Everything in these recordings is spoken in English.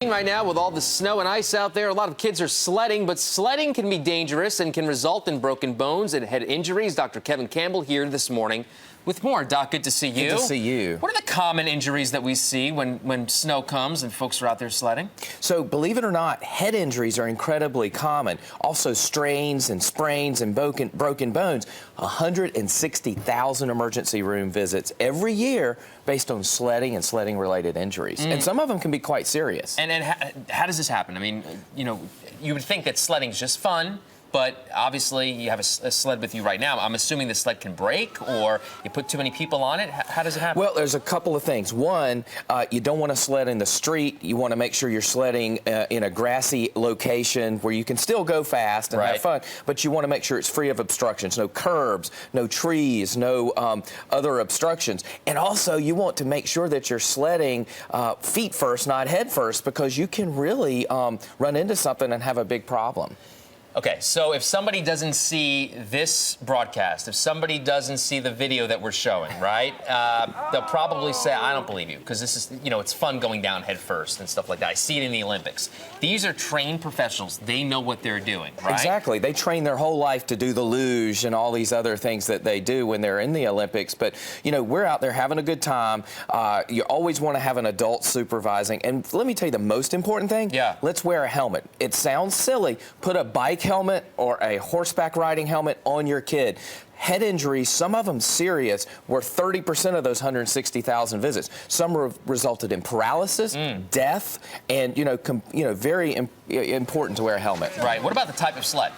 Right now, with all the snow and ice out there, a lot of kids are sledding, but sledding can be dangerous and can result in broken bones and head injuries. Dr. Kevin Campbell here this morning with more. Doc, good to see you. Good to see you. What are the common injuries that we see when snow comes and folks are out there sledding? So, believe it or not, head injuries are incredibly common. Also, strains and sprains and broken bones. 160,000 emergency room visits every year based on sledding and sledding-related injuries. And some of them can be quite serious. And how does this happen? I mean, you know, you would think that sledding is just fun, but obviously you have a sled with you right now. I'm assuming the sled can break, or you put too many people on it. How does it happen? Well, there's a couple of things. One, you don't want to sled in the street. You want to make sure you're sledding in a grassy location where you can still go fast and have fun, but you want to make sure it's free of obstructions. No curbs, no trees, no other obstructions. And also, you want to make sure that you're sledding feet first, not head first, because you can really run into something and have a big problem. Okay, so if somebody doesn't see this broadcast, if somebody doesn't see the video that we're showing, right, they'll probably say, I don't believe you, because this is, you know, it's fun going down head first and stuff like that. I see it in the Olympics. These are trained professionals. They know what they're doing, right? Exactly. They train their whole life to do the luge and all these other things that they do when they're in the Olympics. But, you know, we're out there having a good time. You always want to have an adult supervising. And let me tell you the most important thing. Yeah. Let's wear a helmet. It sounds silly. Put a bike helmet or a horseback riding helmet on your kid. Head injuries, some of them serious, were 30% of those 160,000 visits. Some resulted in paralysis, death, and very important to wear a helmet. Right. What about the type of sled?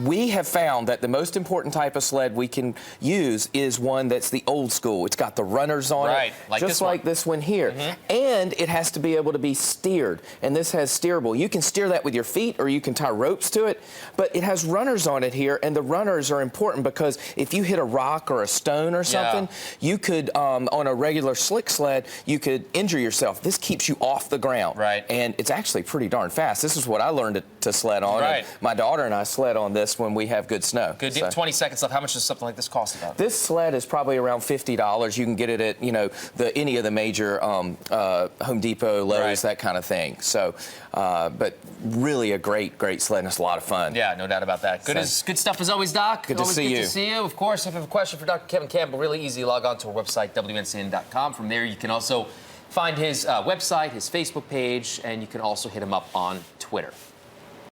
We have found that the most important type of sled we can use is one that's the old school. It's got the runners on it, just like this one here. And it has to be able to be steered. And this has steerable. You can steer that with your feet, or you can tie ropes to it. But it has runners on it here, and the runners are important because if you hit a rock or a stone or something, you could, on a regular slick sled, you could injure yourself. This keeps you off the ground. Right. And it's actually pretty darn fast. This is what I learned to sled on. Right. My daughter and I sled on this when we have good snow. Good deal. 20 seconds left. How much does something like this cost about? This sled is probably around $50. You can get it at, any of the major Home Depot, Lowe's, that kind of thing. So, but really a great sled, and it's a lot of fun. Yeah, no doubt about that. Good stuff as always, Doc. Good to see you. Good to see you. Of course, if you have a question for Dr. Kevin Campbell, really easy. Log on to our website, WNCN.com. From there, you can also find his website, his Facebook page, and you can also hit him up on Twitter.